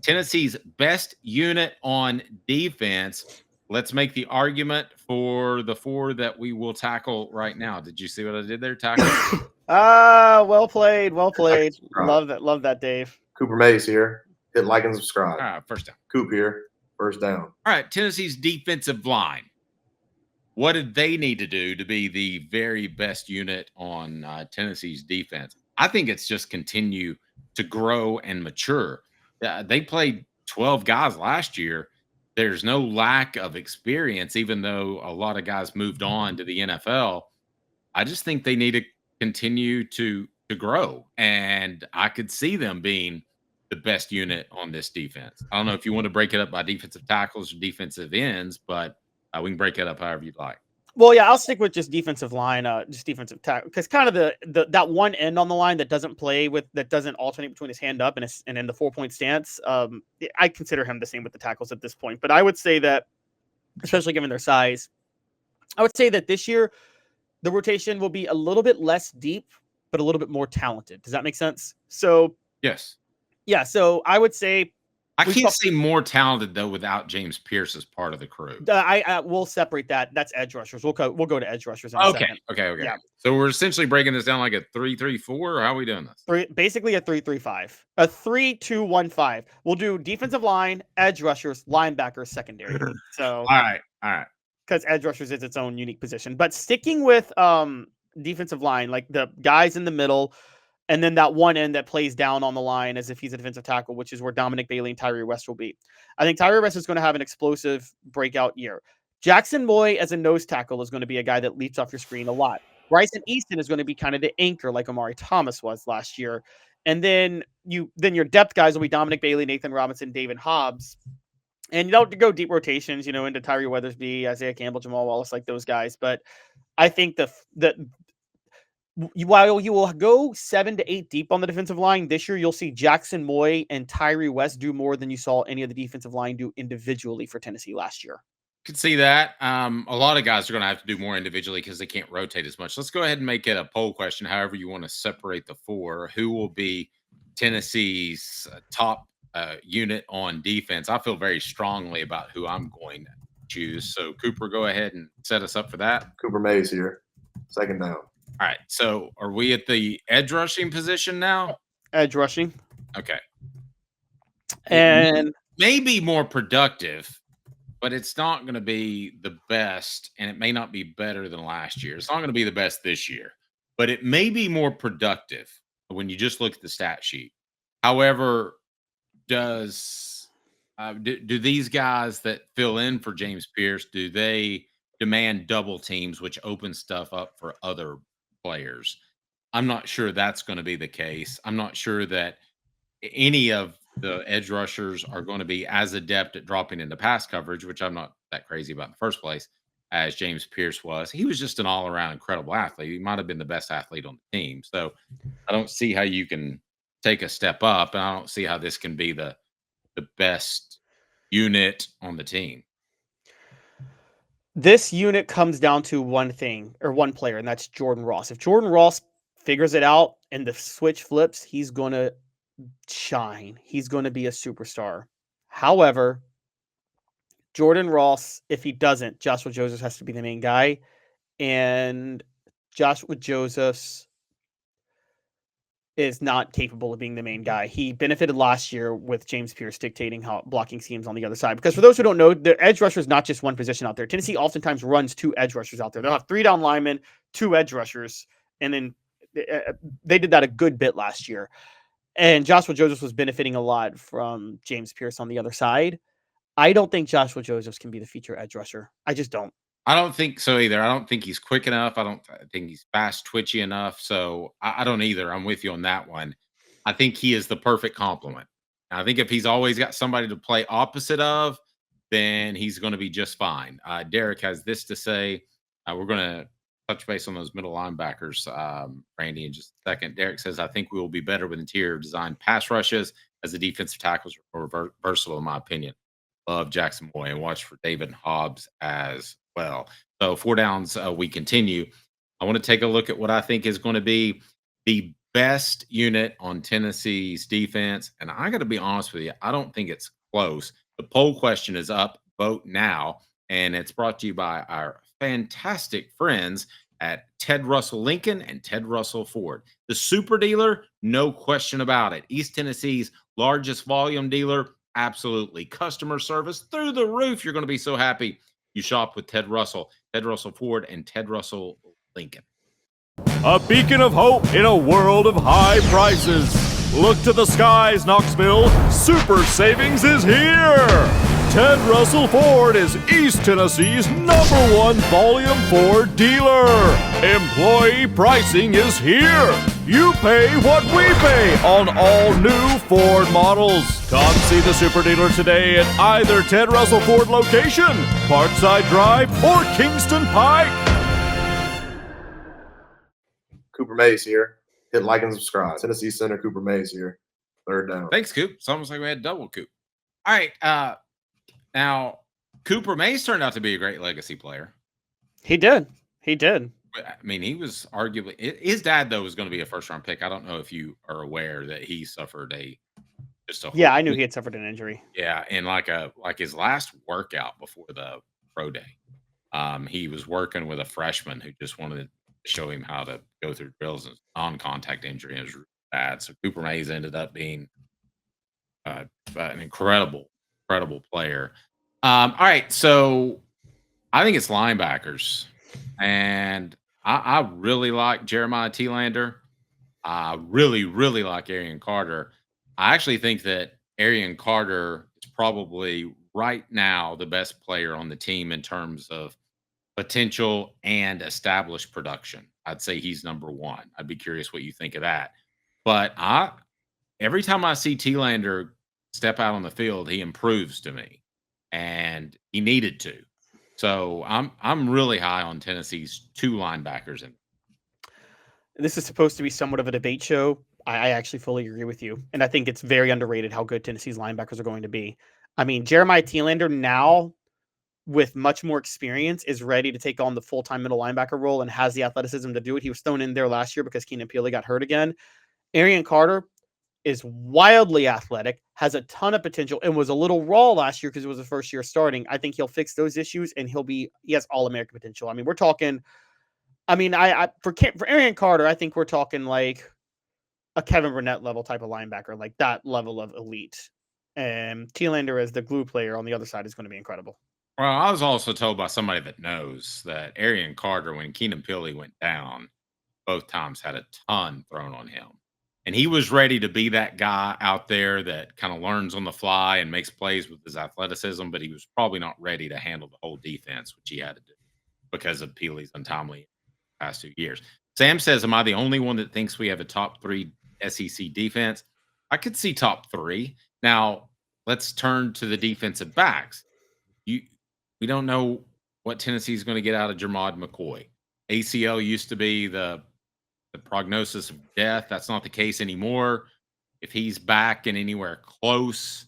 Tennessee's best unit on defense. Let's make the argument for the 4 that we will tackle right now. Did you see what I did there? Tackle. Well played. Well played. Love that, Dave. Cooper Mays here. Hit like and subscribe. All right, first down. Coop here. First down. All right, Tennessee's defensive line. What did they need to do to be the very best unit on Tennessee's defense? I think it's just continue to grow and mature. They played 12 guys last year. There's no lack of experience, even though a lot of guys moved on to the NFL. I just think they need to continue to grow, and I could see them being the best unit on this defense. I don't know if you want to break it up by defensive tackles or defensive ends, but we can break it up however you'd like. Well, yeah, I'll stick with just defensive line, just defensive tackle, because kind of the that one end on the line that doesn't alternate between his hand up and in the 4-point stance. I consider him the same with the tackles at this point, but I would say that, especially given their size, I would say that this year the rotation will be a little bit less deep, but a little bit more talented. Does that make sense? So yes, yeah. So I would say. I can't say more talented though without James Pierce as part of the crew. I will separate that. That's edge rushers. We'll go to edge rushers in a second. Okay. Yeah. So we're essentially breaking this down like a 3-3-4, or how are we doing this? Basically a 3-3-5. A 3-2-1-5. We'll do defensive line, edge rushers, linebackers, secondary. So all right. Because edge rushers is its own unique position. But sticking with defensive line, like the guys in the middle. And then that one end that plays down on the line as if he's a defensive tackle, which is where Dominic Bailey and Tyree West will be. I think Tyree West is going to have an explosive breakout year. Jackson Moy as a nose tackle is going to be a guy that leaps off your screen a lot. Bryson Easton is going to be kind of the anchor like Amari Thomas was last year. And then your depth guys will be Dominic Bailey, Nathan Robinson, David Hobbs. And you don't go deep rotations, into Tyree Weathersby, Isaiah Campbell, Jamal Wallace, like those guys. But I think while you will go 7 to 8 deep on the defensive line this year, you'll see Jackson Moy and Tyree West do more than you saw any of the defensive line do individually for Tennessee last year. Could see that. A lot of guys are going to have to do more individually because they can't rotate as much. Let's go ahead and make it a poll question. However you want to separate the 4, who will be Tennessee's top unit on defense? I feel very strongly about who I'm going to choose. So Cooper, go ahead and set us up for that. Cooper Mays here. Second down. All right. So are we at the edge rushing position now? Edge rushing. Okay. And it may be more productive, but it's not going to be the best, and it may not be better than last year. It's not going to be the best this year, but it may be more productive when you just look at the stat sheet. However, do these guys that fill in for James Pierce, do they demand double teams, which opens stuff up for other players? I'm not sure that's going to be the case. I'm not sure that any of the edge rushers are going to be as adept at dropping into pass coverage, which I'm not that crazy about in the first place, as James Pierce was. He was just an all-around incredible athlete. He might have been the best athlete on the team. So I don't see how you can take a step up, and I don't see how this can be the best unit on the team. This unit comes down to one thing or one player, and that's Jordan Ross. If Jordan Ross figures it out and the switch flips, he's going to shine. He's going to be a superstar. However, Jordan Ross, if he doesn't, Joshua Josephs has to be the main guy. And Joshua Josephs is not capable of being the main guy. He benefited last year with James Pierce dictating how blocking schemes on the other side. Because for those who don't know, the edge rusher is not just one position out there. Tennessee oftentimes runs 2 edge rushers out there. They'll have 3 down linemen, 2 edge rushers, and then they did that a good bit last year. And Joshua Josephs was benefiting a lot from James Pierce on the other side. I don't think Joshua Josephs can be the feature edge rusher. I just don't. I don't think so either. I don't think he's quick enough. I don't think he's fast, twitchy enough. So I don't either. I'm with you on that one. I think he is the perfect complement. I think if he's always got somebody to play opposite of, then he's going to be just fine. Derek has this to say. We're going to touch base on those middle linebackers, Randy, in just a second. Derek says, I think we will be better with interior design pass rushes as the defensive tackles are versatile, in my opinion. Love Jackson Moy and watch for David Hobbs as well. So 4 downs, we continue. I want to take a look at what I think is going to be the best unit on Tennessee's defense. And I got to be honest with you, I don't think it's close. The poll question is up. Vote now. And it's brought to you by our fantastic friends at Ted Russell Lincoln and Ted Russell Ford. The super dealer, no question about it. East Tennessee's largest volume dealer, absolutely. Customer service through the roof. You're going to be so happy you shop with Ted Russell Ford, and Ted Russell Lincoln. A beacon of hope in a world of high prices. Look to the skies, Knoxville. Super savings is here. Ted Russell Ford is East Tennessee's #1 volume Ford dealer. Employee pricing is here. You pay what we pay on all new Ford models. Come see the super dealer today at either Ted Russell Ford location, Parkside Drive, or Kingston Pike. Cooper Mays here. Hit like and subscribe. Tennessee center Cooper Mays here. Third down. Thanks, Coop. It's almost like we had double Coop. All right. Now, Cooper Mays turned out to be a great legacy player. He did. He did. I mean, he was arguably his dad, though, was going to be a first-round pick. I don't know if you are aware that he suffered Yeah, I knew he had suffered an injury. Yeah, and like his last workout before the pro day, he was working with a freshman who just wanted to show him how to go through drills, and non-contact injury, and it was really bad. So Cooper Mays ended up being an incredible player. All right, so I think it's linebackers, and I really like Jeremiah Thielander. I really like Arian Carter. I actually think that Arian Carter is probably right now the best player on the team in terms of potential and established production. I'd say he's #1. I'd be curious what you think of that. But every time I see Thielander step out on the field, he improves to me, and he needed to. So I'm really high on Tennessee's 2 linebackers. And this is supposed to be somewhat of a debate show. I actually fully agree with you, and I think it's very underrated how good Tennessee's linebackers are going to be. I mean, Jeremiah Thielander now, with much more experience, is ready to take on the full-time middle linebacker role and has the athleticism to do it. He was thrown in there last year because Keenan Peele got hurt again. Arian Carter is wildly athletic, has a ton of potential, and was a little raw last year because it was the first year starting. I think he'll fix those issues, and he has All-American potential. I mean, we're talking. I mean, for Arian Carter, I think we're talking like a Kevin Burnett level type of linebacker, like that level of elite. And Thielander as the glue player on the other side is going to be incredible. Well, I was also told by somebody that knows that Arian Carter, when Keenan Peele went down, both times had a ton thrown on him. And he was ready to be that guy out there that kind of learns on the fly and makes plays with his athleticism, but he was probably not ready to handle the whole defense, which he had to do because of Peele's untimely past 2 years. Sam says, am I the only one that thinks we have a top 3 SEC defense? I could see top 3. Now, let's turn to the defensive backs. We don't know what Tennessee is going to get out of Jermod McCoy. ACL used to be the prognosis of death. That's not the case anymore. If he's back and anywhere close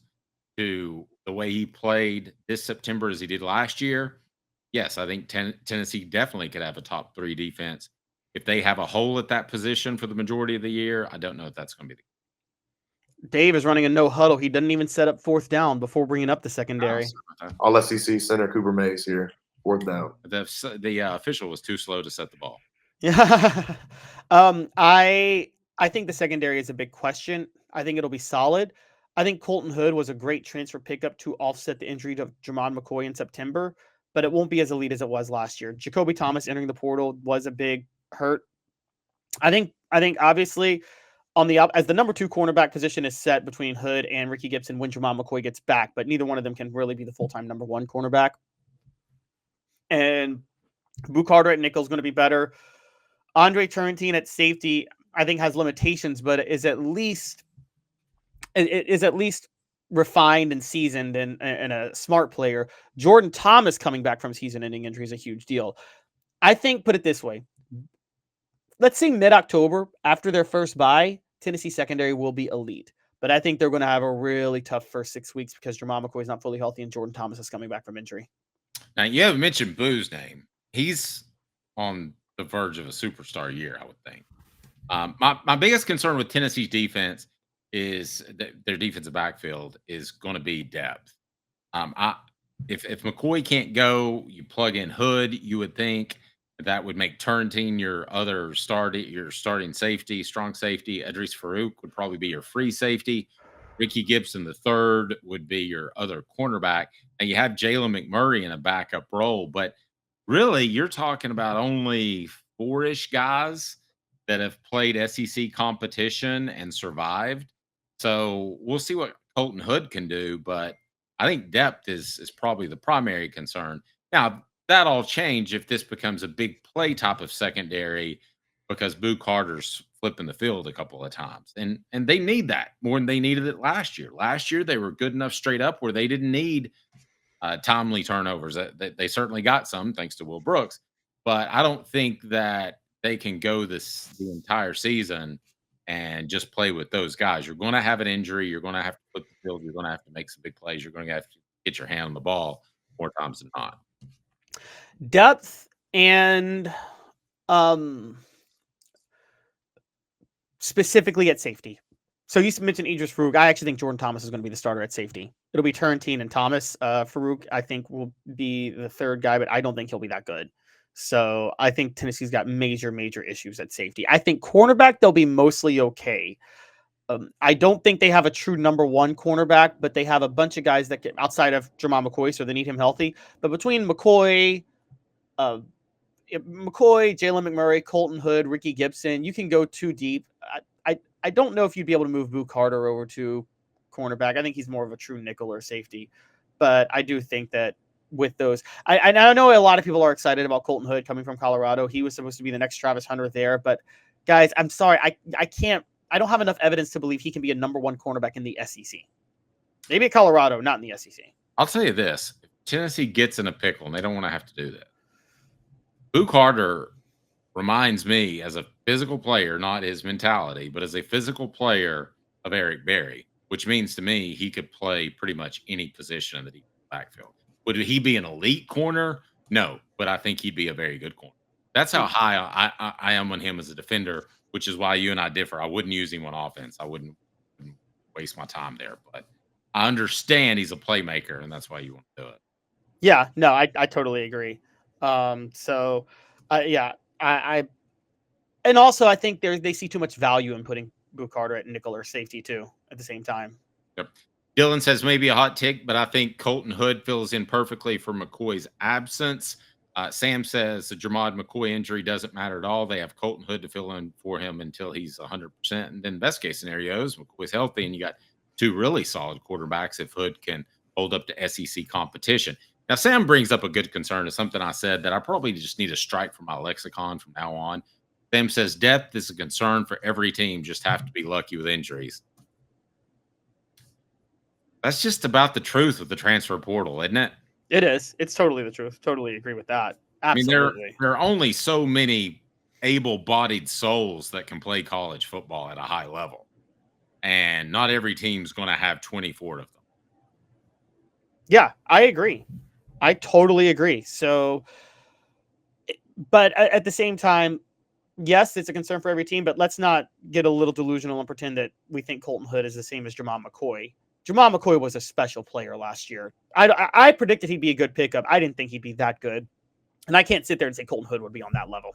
to the way he played this September as he did last year, yes, I think Tennessee definitely could have a top 3 defense. If they have a hole at that position for the majority of the year, I don't know if that's going to be the case. Dave is running a no huddle. He doesn't even set up 4th down before bringing up the secondary. All SEC center Cooper Mays here. 4th down. The official was too slow to set the ball. Yeah. I think the secondary is a big question. I think it'll be solid. I think Colton Hood was a great transfer pickup to offset the injury to Jermod McCoy in September, but it won't be as elite as it was last year. Jacoby Thomas entering the portal was a big hurt. I think obviously as the #2 cornerback position is set between Hood and Ricky Gibson when Jermod McCoy gets back, but neither one of them can really be the full-time #1 cornerback. And Boo Carter at nickel is going to be better. Andre Turrentine at safety, I think, has limitations, but is at least refined and seasoned and a smart player. Jordan Thomas coming back from season-ending injury is a huge deal. I think, put it this way, let's say mid-October, after their first bye, Tennessee secondary will be elite. But I think they're going to have a really tough first 6 weeks because Jermod McCoy is not fully healthy and Jordan Thomas is coming back from injury. Now, you haven't mentioned Boo's name. He's on the verge of a superstar year, I would think. My biggest concern with Tennessee's defense is that their defensive backfield is going to be depth. I if McCoy can't go, you plug in Hood. You would think that would make Turntine your starting safety, strong safety. Idris Farouk would probably be your free safety. Ricky Gibson the third would be your other cornerback, and you have Jalen McMurray in a backup role. But really, you're talking about only four-ish guys that have played SEC competition and survived. So we'll see what Colton Hood can do, but I think depth is probably the primary concern. Now, that all change if this becomes a big play type of secondary because Boo Carter's flipping the field a couple of times. And they need that more than they needed it last year. Last year they were good enough straight up where they didn't need timely turnovers. They certainly got some thanks to Will Brooks, but I don't think that they can go the entire season and just play with those guys. You're going to have an injury. You're going to have to put the field. You're going to have to make some big plays. You're going to have to get your hand on the ball more times than not. Depth and specifically at safety. So you mentioned Idris Farouk. I actually think Jordan Thomas is going to be the starter at safety. It'll be Turntine and Thomas. Farouk, I think, will be the third guy, but I don't think he'll be that good. So I think Tennessee's got major issues at safety. I think cornerback, they'll be mostly okay. I don't think they have a true number one cornerback, but they have a bunch of guys that get outside of Jamal McCoy, so they need him healthy. But between McCoy, Jalen McMurray, Colton Hood, Ricky Gibson, you can go too deep. I don't know if you'd be able to move Boo Carter over to cornerback. I think he's more of a true nickel or safety. But I do think that with those, I know a lot of people are excited about Colton Hood coming from Colorado. He was supposed to be the next Travis Hunter there. But guys, I'm sorry. I don't have enough evidence to believe he can be a number one cornerback in the SEC. Maybe at Colorado, not in the SEC. I'll tell you this. If Tennessee gets in a pickle, and they don't want to have to do that, Boo Carter reminds me as a physical player, not his mentality, but as a physical player of Eric Berry, which means to me he could play pretty much any position in the deep backfield. Would he be an elite corner? No, but I think he'd be a very good corner. That's how high I am on him as a defender, which is why you and I differ. I wouldn't use him on offense. I wouldn't waste my time there, but I understand he's a playmaker, and that's why you want to do it. Yeah, no, I totally agree. And also I think they see too much value in putting Boo Carter at nickel or safety too at the same time. Yep. Dylan says maybe a hot take, but I think Colton Hood fills in perfectly for McCoy's absence. Sam says the Jermod McCoy injury doesn't matter at all. They have Colton Hood to fill in for him until he's 100%. And then best case scenarios, McCoy's healthy, and you got two really solid quarterbacks if Hood can hold up to SEC competition. Now, Sam brings up a good concern. It's something I said that I probably just need to strike from my lexicon from now on. Sam says depth is a concern for every team. Just have to be lucky with injuries. That's just about the truth with the transfer portal, isn't it? It is. It's totally the truth. Totally agree with that. Absolutely. I mean, there are only so many able-bodied souls that can play college football at a high level. And not every team's going to have 24 of them. Yeah, I agree. I totally agree. So, but at the same time, yes, it's a concern for every team, but let's not get a little delusional and pretend that we think Colton Hood is the same as Jamal McCoy. Jamal McCoy was a special player last year. I predicted he'd be a good pickup. I didn't think he'd be that good. And I can't sit there and say Colton Hood would be on that level.